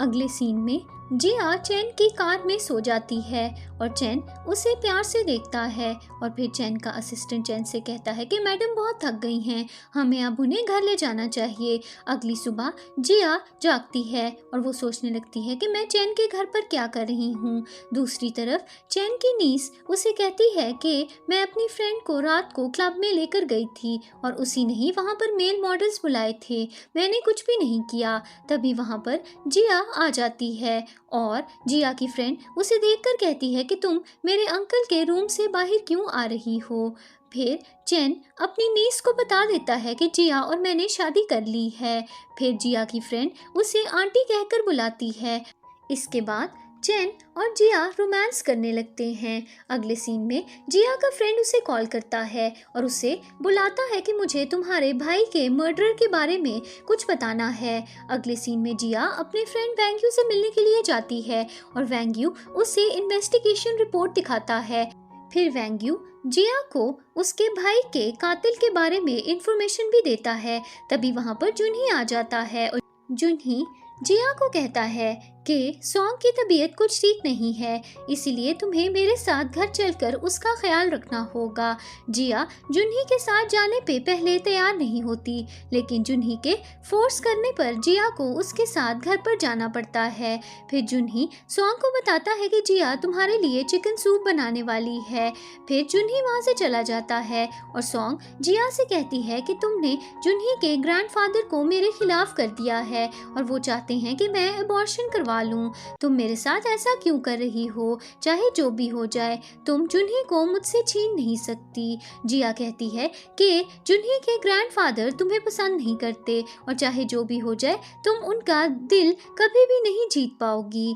अगले सीन में जिया चैन की कार में सो जाती है और चैन उसे प्यार से देखता है और फिर चैन का असिस्टेंट चैन से कहता है कि मैडम बहुत थक गई हैं, हमें अब उन्हें घर ले जाना चाहिए। अगली सुबह जिया जागती है और वो सोचने लगती है कि मैं चैन के घर पर क्या कर रही हूँ। दूसरी तरफ चैन की नीस उसे कहती है कि मैं अपनी फ्रेंड को रात को क्लब में लेकर गई थी और उसी ने ही वहाँ पर मेल मॉडल्स बुलाए थे, मैंने कुछ भी नहीं किया। तभी वहाँ पर जिया आ जाती है और जिया की फ्रेंड उसे देखकर कहती है कि तुम मेरे अंकल के रूम से बाहर क्यों आ रही हो। फिर चैन अपनी नीस को बता देता है कि जिया और मैंने शादी कर ली है। फिर जिया की फ्रेंड उसे आंटी कहकर बुलाती है। इसके बाद चैन और जिया रोमांस करने लगते हैं। अगले सीन में जिया का फ्रेंड उसे कॉल करता है और उसे बुलाता है कि मुझे तुम्हारे भाई के मर्डर के बारे में कुछ बताना है। अगले सीन में जिया अपने फ्रेंड वैंग्यू से मिलने के लिए जाती है और वैंग्यू उसे इन्वेस्टिगेशन रिपोर्ट दिखाता है। फिर वैंग्यू जिया को उसके भाई के कातिल के बारे में इंफॉर्मेशन भी देता है। तभी वहाँ पर जुनही आ जाता है और जुनही जिया को कहता है कि सॉन्ग की तबीयत कुछ ठीक नहीं है, इसीलिए तुम्हें मेरे साथ घर चलकर उसका ख्याल रखना होगा। जिया जुनही के साथ जाने पे पहले तैयार नहीं होती, लेकिन जुनही के फोर्स करने पर जिया को उसके साथ घर पर जाना पड़ता है। फिर जुनही सॉन्ग को बताता है कि जिया तुम्हारे लिए चिकन सूप बनाने वाली है। फिर जुनही वहाँ से चला जाता है और सॉन्ग जिया से कहती है कि तुमने जुनही के ग्रैंडफादर को मेरे खिलाफ कर दिया है और वो चाहते हैं कि मैं अबॉर्शन करवा लूं। तुम मेरे साथ ऐसा क्यों कर रही हो? चाहे जो भी हो जाए, तुम जुनही को मुझसे छीन नहीं सकती। जिया कहती है कि जुनही के ग्रैंडफादर तुम्हें पसंद नहीं करते और चाहे जो भी हो जाए तुम उनका दिल कभी भी नहीं जीत पाओगी।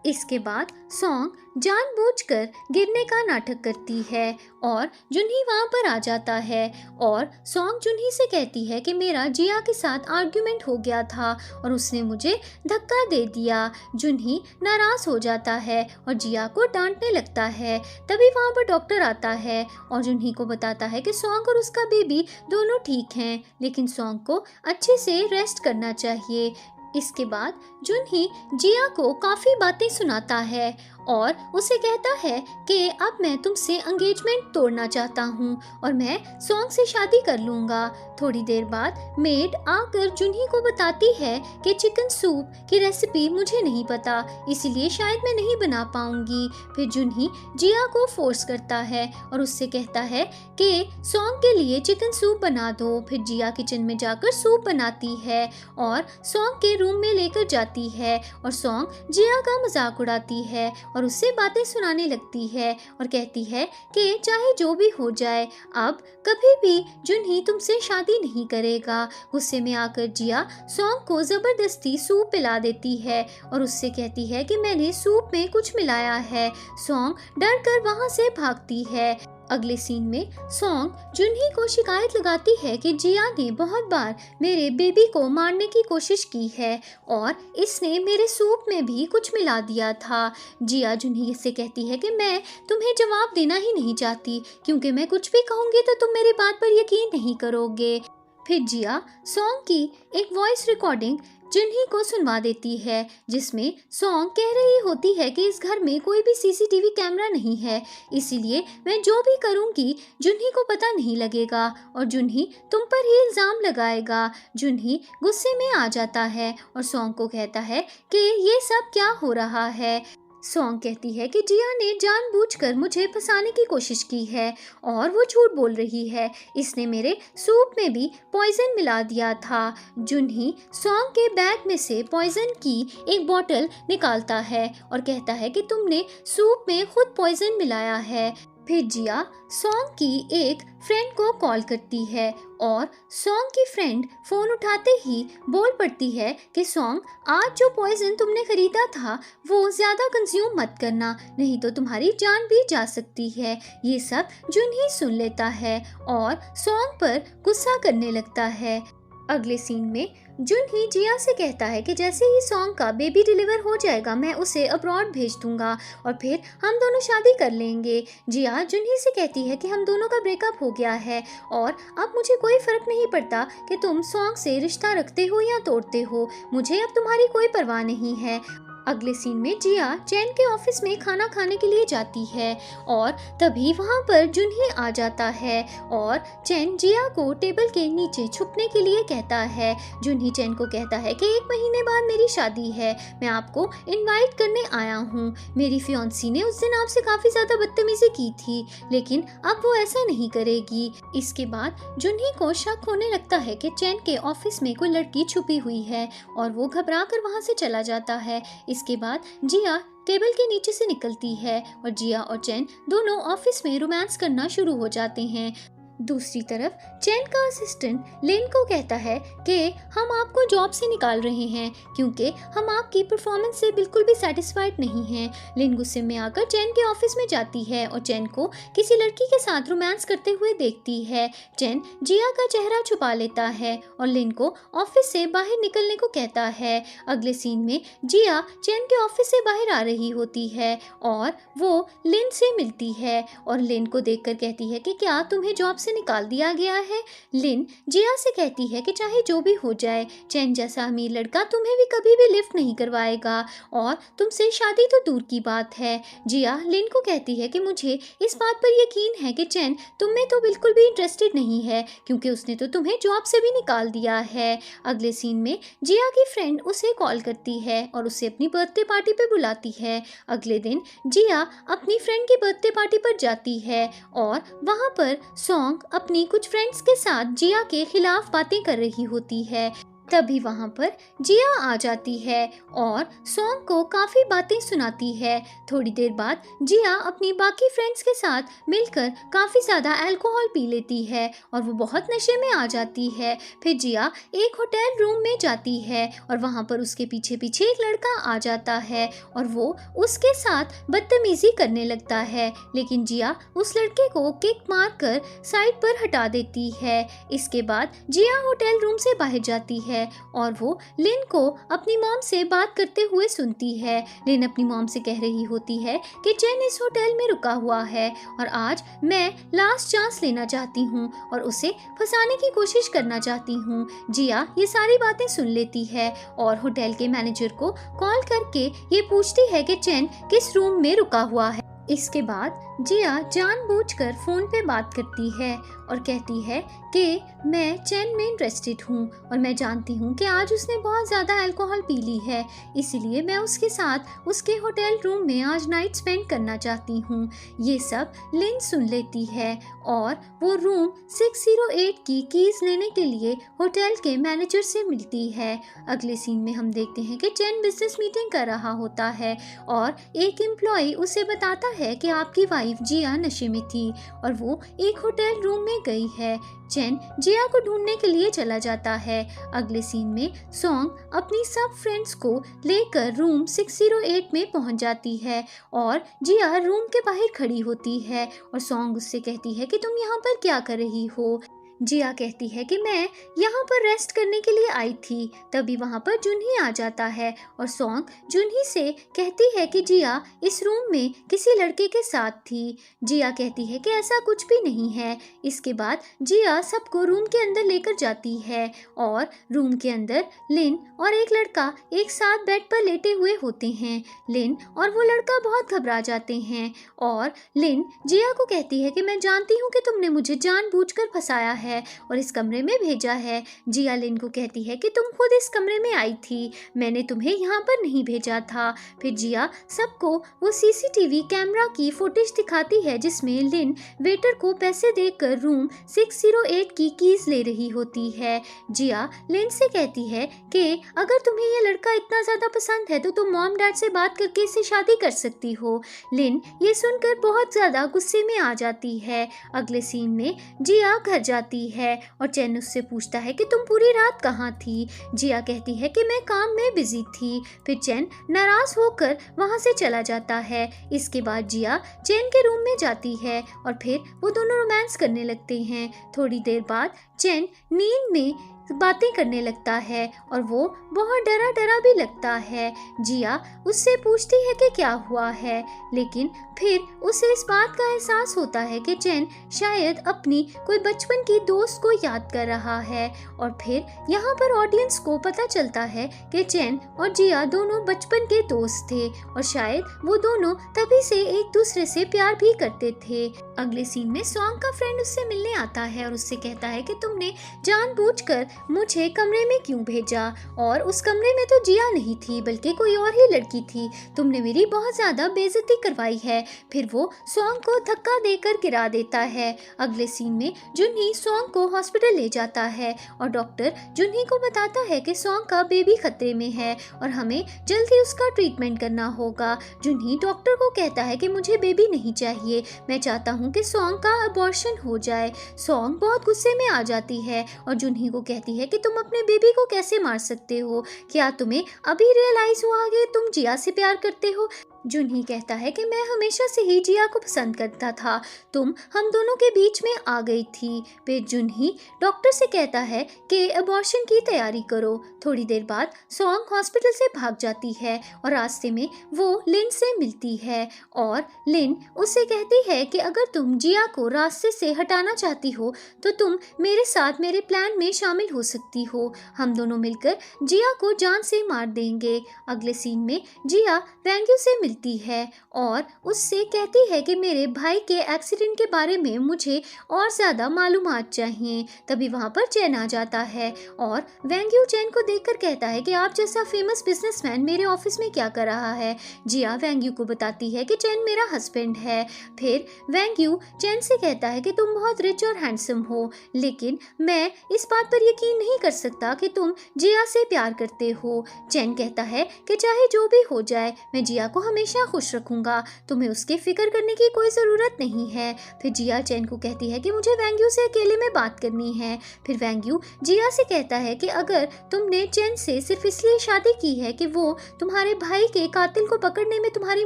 इसके बाद सॉन्ग जानबूझकर गिरने का नाटक करती है और जुनही वहाँ पर आ जाता है और सॉन्ग जुनही से कहती है कि मेरा जिया के साथ आर्ग्यूमेंट हो गया था और उसने मुझे धक्का दे दिया। जुनही नाराज हो जाता है और जिया को डांटने लगता है। तभी वहाँ पर डॉक्टर आता है और जुनही को बताता है कि सॉन्ग और उसका बेबी दोनों ठीक हैं, लेकिन सॉन्ग को अच्छे से रेस्ट करना चाहिए। इसके बाद जुनही जिया को काफ़ी बातें सुनाता है और उसे कहता है कि अब मैं तुमसे एंगेजमेंट तोड़ना चाहता हूँ और मैं सॉन्ग से शादी कर लूँगा। थोड़ी देर बाद मेड आकर जुनही को बताती है कि चिकन सूप की रेसिपी मुझे नहीं पता, इसलिए शायद मैं नहीं बना पाऊँगी। फिर जुनही जिया को फोर्स करता है और उससे कहता है कि सॉन्ग के लिए चिकन सूप बना दो। फिर जिया किचन में जाकर सूप बनाती है और सॉन्ग के रूम में लेकर जाती है और सॉन्ग जिया का मजाक उड़ाती है और उससे बातें सुनाने लगती है और कहती है कि चाहे जो भी हो जाए, अब कभी भी जुनही तुमसे शादी नहीं करेगा। गुस्से में आकर जिया सॉन्ग को जबरदस्ती सूप पिला देती है और उससे कहती है कि मैंने सूप में कुछ मिलाया है। सॉन्ग डर कर वहाँ से भागती है। अगले सीन में सॉन्ग जुनही को शिकायत लगाती है कि जिया ने बहुत बार मेरे बेबी को मारने की कोशिश की है और इसने मेरे सूप में भी कुछ मिला दिया था। जिया जुनही से कहती है कि मैं तुम्हें जवाब देना ही नहीं चाहती, क्योंकि मैं कुछ भी कहूँगी तो तुम मेरी बात पर यकीन नहीं करोगे। फिर जिया सॉन्ग की एक वॉइस रिकॉर्डिंग जुनही को सुनवा देती है, जिसमें सॉन्ग कह रही होती है कि इस घर में कोई भी सीसीटीवी कैमरा नहीं है, इसीलिए मैं जो भी करूंगी जुनही को पता नहीं लगेगा और जुनही तुम पर ही इल्ज़ाम लगाएगा। जुनही गुस्से में आ जाता है और सॉन्ग को कहता है कि ये सब क्या हो रहा है। सॉन्ग कहती है कि जिया ने जानबूझकर मुझे फंसाने की कोशिश की है और वो झूठ बोल रही है, इसने मेरे सूप में भी पॉइजन मिला दिया था। जुनही सॉन्ग के बैग में से पॉइजन की एक बोतल निकालता है और कहता है कि तुमने सूप में खुद पॉइजन मिलाया है। फिर जिया सॉन्ग की एक फ्रेंड को कॉल करती है और सॉन्ग की फ्रेंड फोन उठाते ही बोल पड़ती है कि सॉन्ग, आज जो पॉइजन तुमने खरीदा था वो ज़्यादा कंज्यूम मत करना, नहीं तो तुम्हारी जान भी जा सकती है। ये सब जुनही सुन लेता है और सॉन्ग पर गुस्सा करने लगता है। अगले सीन में जुनही जिया से कहता है कि जैसे ही सॉन्ग का बेबी डिलीवर हो जाएगा मैं उसे अब्रॉड भेज दूंगा और फिर हम दोनों शादी कर लेंगे। जिया जुनही से कहती है कि हम दोनों का ब्रेकअप हो गया है और अब मुझे कोई फ़र्क नहीं पड़ता कि तुम सॉन्ग से रिश्ता रखते हो या तोड़ते हो, मुझे अब तुम्हारी कोई परवाह नहीं है। अगले सीन में जिया चैन के ऑफिस में खाना खाने के लिए जाती है और तभी वहाँ पर जुनही आ जाता है और चैन जिया को टेबल के नीचे छुपने के लिए कहता है। जुनही चैन को कहता है कि 1 महीने बाद मेरी शादी है, मैं आपको इनवाइट करने आया हूँ। मेरी फियांसी ने उस दिन आपसे काफ़ी ज़्यादा बदतमीजी की थी, लेकिन अब वो ऐसा नहीं करेगी। इसके बाद जुनही को शक होने लगता है कि चैन के ऑफिस में कोई लड़की छुपी हुई है और वो घबरा कर वहाँ से चला जाता है। इसके बाद जिया टेबल के नीचे से निकलती है और जिया और चैन दोनों ऑफिस में रोमांस करना शुरू हो जाते हैं। दूसरी तरफ चैन का असिस्टेंट लिन को कहता है कि हम आपको जॉब से निकाल रहे हैं क्योंकि हम आपकी परफॉर्मेंस से बिल्कुल भी सेटिस्फाइड नहीं हैं। लिन गुस्से में आकर चैन के ऑफिस में जाती है और चैन को किसी लड़की के साथ रोमांस करते हुए देखती है। चैन जिया का चेहरा छुपा लेता है और लिन को ऑफिस से बाहर निकलने को कहता है। अगले सीन में जिया चैन के ऑफिस से बाहर आ रही होती है और वो लिन से मिलती है और लिन को देखकर कहती है कि क्या तुम्हें जॉब से निकाल दिया गया है। लिन जिया से कहती है कि चाहे जो भी हो जाए, चैन जैसा अमीर लड़का तुम्हें भी कभी भी लिफ्ट नहीं करवाएगा और तुमसे शादी तो दूर की बात है। जिया लिन को कहती है कि मुझे इस बात पर यकीन है कि चैन तुम में तो बिल्कुल भी इंटरेस्टेड नहीं है क्योंकि उसने तो तुम्हें जॉब से भी निकाल दिया है। अगले सीन में जिया की फ्रेंड उसे कॉल करती है और उसे अपनी बर्थडे पार्टी पर बुलाती है। अगले दिन जिया अपनी फ्रेंड की बर्थडे पार्टी पर जाती है और वहाँ पर सॉन्ग अपनी कुछ फ्रेंड्स के साथ जिया के खिलाफ बातें कर रही होती है। तभी वहाँ पर जिया आ जाती है और सॉन्ग को काफ़ी बातें सुनाती है। थोड़ी देर बाद जिया अपनी बाकी फ्रेंड्स के साथ मिलकर काफ़ी ज़्यादा अल्कोहल पी लेती है और वो बहुत नशे में आ जाती है। फिर जिया एक होटल रूम में जाती है और वहाँ पर उसके पीछे पीछे एक लड़का आ जाता है और वो उसके साथ बदतमीज़ी करने लगता है, लेकिन जिया उस लड़के को किक मारकर साइड पर हटा देती है। इसके बाद जिया होटल रूम से बाहर जाती है और वो लिन को अपनी मॉम से बात करते हुए सुनती है। लिन अपनी मॉम से कह रही होती है कि चैन इस होटल में रुका हुआ है और आज मैं लास्ट चांस लेना चाहती हूँ और उसे फंसाने की कोशिश करना चाहती हूँ। जिया ये सारी बातें सुन लेती है और होटल के मैनेजर को कॉल करके ये पूछती है कि चैन किस रूम में रुका हुआ है। इसके बाद जिया जानबूझकर फ़ोन पे बात करती है और कहती है कि मैं चैन में इंटरेस्टेड हूँ और मैं जानती हूँ कि आज उसने बहुत ज़्यादा अल्कोहल पी ली है, इसीलिए मैं उसके साथ उसके होटल रूम में आज नाइट स्पेंड करना चाहती हूँ। ये सब लिन सुन लेती है और वो रूम 608 की कीज़ लेने के लिए होटल के मैनेजर से मिलती है। अगले सीन में हम देखते हैं कि चैन बिजनेस मीटिंग कर रहा होता है और एक एम्प्लॉय उसे बताता है कि आपकी वाइफ जिया नशे में थी और वो एक होटल रूम में गई है। चैन जिया को ढूंढने के लिए चला जाता है। अगले सीन में सॉन्ग अपनी सब फ्रेंड्स को लेकर रूम 608 में पहुंच जाती है और जिया रूम के बाहर खड़ी होती है और सॉन्ग उससे कहती है कि तुम यहाँ पर क्या कर रही हो। जिया कहती है कि मैं यहाँ पर रेस्ट करने के लिए आई थी। तभी वहाँ पर जुनही आ जाता है और सॉन्ग जुनही से कहती है कि जिया इस रूम में किसी लड़के के साथ थी। जिया कहती है कि ऐसा कुछ भी नहीं है। इसके बाद जिया सबको रूम के अंदर लेकर जाती है और रूम के अंदर लिन और एक लड़का एक साथ बेड पर लेटे हुए होते हैं। लिन और वो लड़का बहुत घबरा जाते हैं और लिन जिया को कहती है कि मैं जानती हूँ कि तुमने मुझे जानबूझकर फंसाया है है और इस कमरे में भेजा है। जिया लिन को कहती है कि तुम खुद इस कमरे में आई थी, मैंने तुम्हें यहाँ पर नहीं भेजा था। फिर जिया सबको वो सीसीटीवी कैमरा की फुटेज दिखाती है जिसमें लिन वेटर को पैसे देकर रूम 608 की कीज ले रही होती है। जिया लिन से कहती है कि अगर तुम्हें ये लड़का इतना ज़्यादा पसंद है तो तुम मॉम डैड से बात करके इससे शादी कर सकती हो। लिन ये सुनकर बहुत ज़्यादा गुस्से में आ जाती है। अगले सीन में जिया घर जाती है और चैन उससे पूछता है कि तुम पूरी रात कहाँ थी। जिया कहती है कि मैं काम में बिजी थी। फिर चैन नाराज होकर वहाँ से चला जाता है। इसके बाद जिया चैन के रूम में जाती है और फिर वो दोनों रोमांस करने लगते हैं। थोड़ी देर बाद चैन नींद में बातें करने लगता है और वो बहुत डरा डरा भी लगता है। जिया उससे पूछती है कि क्या हुआ है, लेकिन फिर उसे इस बात का एहसास होता है कि चैन शायद अपनी कोई बचपन की दोस्त को याद कर रहा है। और फिर यहाँ पर ऑडियंस को पता चलता है कि चैन और जिया दोनों बचपन के दोस्त थे और शायद वो दोनों तभी से एक दूसरे से प्यार भी करते थे। अगले सीन में सॉन्ग का फ्रेंड उससे मिलने आता है और उससे कहता है कि तुमने जानबूझकर मुझे कमरे में क्यों भेजा, और उस कमरे में तो जिया नहीं थी बल्कि कोई और ही लड़की थी। तुमने मेरी बहुत ज़्यादा बेइज्जती करवाई है। फिर वो सॉन्ग को धक्का देकर गिरा देता है। अगले सीन में जुन्ही सॉन्ग को हॉस्पिटल ले जाता है और डॉक्टर जुन्ही को बताता है कि सॉन्ग का बेबी खतरे में है और हमें जल्दी उसका ट्रीटमेंट करना होगा। जुन्ही डॉक्टर को कहता है कि मुझे बेबी नहीं चाहिए, मैं चाहता हूँ कि सॉन्ग का अबॉर्शन हो जाए। सॉन्ग बहुत गुस्से में आ जाती है और जुन्ही को कहती है कि तुम अपने बेबी को कैसे मार सकते हो, क्या तुम्हें अभी रियलाइज हुआ कि तुम जिया से प्यार करते हो। जुन्ही कहता है कि मैं हमेशा से ही जिया को पसंद करता था, तुम हम दोनों के बीच में आ गई थी। फिर जुन्ही डॉक्टर से कहता है कि अबॉर्शन की तैयारी करो। थोड़ी देर बाद सॉन्ग हॉस्पिटल से भाग जाती है और रास्ते में वो लिन से मिलती है और लिन उससे कहती है कि अगर तुम जिया को रास्ते से हटाना चाहती हो तो तुम मेरे साथ मेरे प्लान में शामिल हो सकती हो, हम दोनों मिलकर जिया को जान से मार देंगे। अगले सीन में जिया वेंग्यू से मिलती है और उससे कहती है कि मेरे भाई के एक्सीडेंट के बारे में मुझे और ज़्यादा मालूमात चाहिए। तभी वहाँ पर चैन आ जाता है और वेंग्यू चैन को देखकर कहता है कि आप जैसा फेमस बिजनेसमैन मेरे ऑफिस में क्या कर रहा है। जिया वेंग्यू को बताती है कि चैन मेरा हस्बैंड है। फिर वेंग्यू चैन से कहता है कि तुम बहुत रिच और हैंडसम हो, लेकिन मैं इस बात पर यकीन नहीं कर सकता कि तुम जिया से प्यार करते हो। चैन कहता है कि चाहे जो भी हो जाए मैं जिया को हमेशा खुश रखूंगा, तुम्हें उसकी फिक्र करने की कोई ज़रूरत नहीं है। फिर जिया चैन को कहती है कि मुझे वेंग्यू से अकेले में बात करनी है। फिर वेंग्यू जिया से कहता है कि अगर तुमने चैन से सिर्फ इसलिए शादी की है कि वो तुम्हारे भाई के कातिल को पकड़ने में तुम्हारी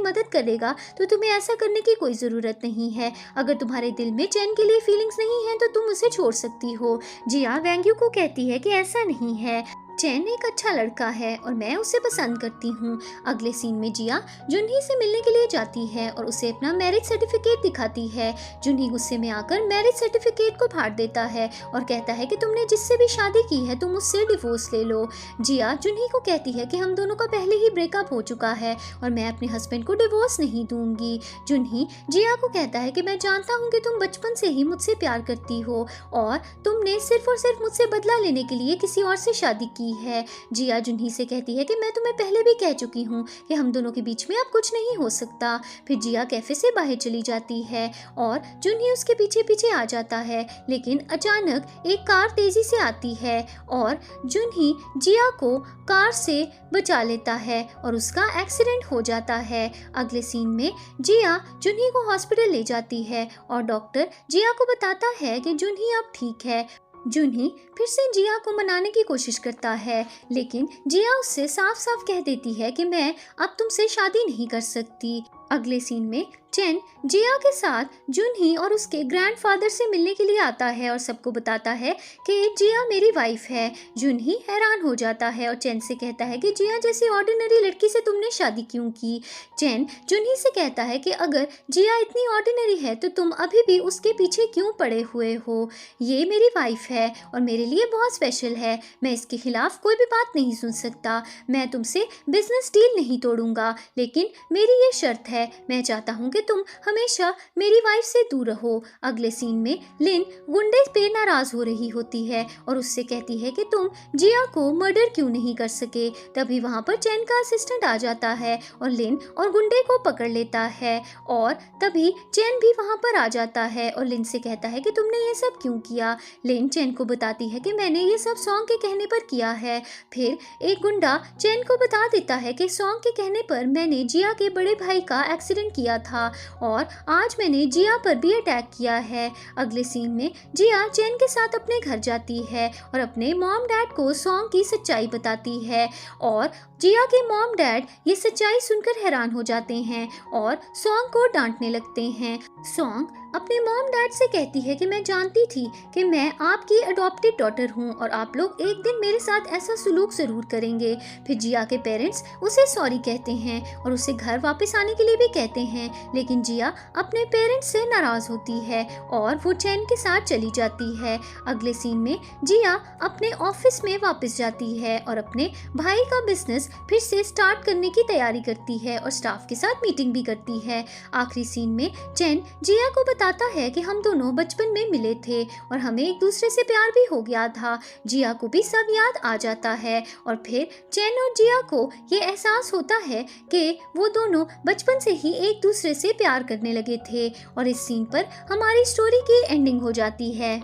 मदद करेगा तो तुम्हें ऐसा करने की कोई ज़रूरत नहीं है। अगर तुम्हारे दिल में चैन के लिए फीलिंग्स नहीं है तो तुम उसे छोड़ सकती हो। जिया वेंग्यू को कहती है कि ऐसा नहीं है, चैन एक अच्छा लड़का है और मैं उसे पसंद करती हूँ। अगले सीन में जिया जुन्ही से मिलने के लिए जाती है और उसे अपना मैरिज सर्टिफिकेट दिखाती है। जुन्ही गुस्से में आकर मैरिज सर्टिफिकेट को फाड़ देता है और कहता है कि तुमने जिससे भी शादी की है तुम उससे डिवोर्स ले लो। जिया जुन्ही को कहती है कि हम दोनों का पहले ही ब्रेकअप हो चुका है और मैं अपने हस्बैंड को डिवोर्स नहीं दूंगी। जुन्ही जिया को कहता है कि मैं जानता हूँ कि तुम बचपन से ही मुझसे प्यार करती हो और तुमने सिर्फ और सिर्फ मुझसे बदला लेने के लिए किसी और से शादी की है। जिया जुन्ही से कहती है कि मैं तुम्हें पहले भी कह चुकी हूँ कि हम दोनों के बीच में अब कुछ नहीं हो सकता। फिर जिया कैफे से बाहर चली जाती है और जुन्ही उसके पीछे पीछे आ जाता है, लेकिन अचानक एक कार तेजी से आती है और जुन्ही जिया को कार से बचा लेता है और उसका एक्सीडेंट हो जाता है। अगले सीन में जिया जुन्ही को हॉस्पिटल ले जाती है और डॉक्टर जिया को बताता है कि जुन्ही अब ठीक है। जुन्ही फिर से जिया को मनाने की कोशिश करता है, लेकिन जिया उससे साफ साफ कह देती है कि मैं अब तुमसे शादी नहीं कर सकती। अगले सीन में चैन जिया के साथ जुन्ही और उसके ग्रैंडफादर से मिलने के लिए आता है और सबको बताता है कि जिया मेरी वाइफ है। जुन्ही हैरान हो जाता है और चैन से कहता है कि जिया जैसी ऑर्डिनरी लड़की से तुमने शादी क्यों की। चैन जुन्ही से कहता है कि अगर जिया इतनी ऑर्डिनरी है तो तुम अभी भी उसके पीछे क्यों पड़े हुए हो। ये मेरी वाइफ है और मेरे लिए बहुत स्पेशल है, मैं इसके खिलाफ कोई भी बात नहीं सुन सकता। मैं तुमसे बिजनेस डील नहीं तोड़ूंगा, लेकिन मेरी ये शर्त है, मैं चाहता हूँ कि कि तुम हमेशा मेरी वाइफ से दूर रहो। अगले सीन में लिन गुंडे पे नाराज हो रही होती है और उससे कहती है कि तुम जिया को मर्डर क्यों नहीं कर सके। तभी वहाँ पर चैन का असिस्टेंट आ जाता है और लिन और गुंडे को पकड़ लेता है और तभी चैन भी वहाँ पर आ जाता है और लिन से कहता है कि तुमने ये सब क्यों किया। लिन चैन को बताती है कि मैंने ये सब सॉन्ग के कहने पर किया है। फिर एक गुंडा चैन को बता देता है कि सॉन्ग के कहने पर मैंने जिया के बड़े भाई का एक्सीडेंट किया था और आज मैंने जिया पर भी अटैक किया है। अगले सीन में जिया चैन के साथ अपने घर जाती है और अपने मॉम डैड को सॉन्ग की सच्चाई बताती है और जिया के मॉम डैड ये सच्चाई सुनकर हैरान हो जाते हैं और सॉन्ग को डांटने लगते हैं। सॉन्ग अपने मॉम डैड से कहती है कि मैं जानती थी कि मैं आपकी अडॉप्टेड डॉटर हूँ और आप लोग एक दिन मेरे साथ ऐसा सलूक जरूर करेंगे। फिर जिया के पेरेंट्स उसे सॉरी कहते हैं और उसे घर वापस आने के लिए भी कहते हैं, लेकिन जिया अपने पेरेंट्स से नाराज होती है और वो चैन के साथ चली जाती है। अगले सीन में जिया अपने ऑफिस में वापस जाती है और अपने भाई का बिजनेस फिर से स्टार्ट करने की तैयारी करती है और स्टाफ के साथ मीटिंग भी करती है। आखिरी सीन में चैन जिया को बताता है कि हम दोनों बचपन में मिले थे और हमें एक दूसरे से प्यार भी हो गया था। जिया को भी सब याद आ जाता है और फिर चैन और जिया को ये एहसास होता है कि वो दोनों बचपन से ही एक दूसरे से प्यार करने लगे थे और इस सीन पर हमारी स्टोरी की एंडिंग हो जाती है।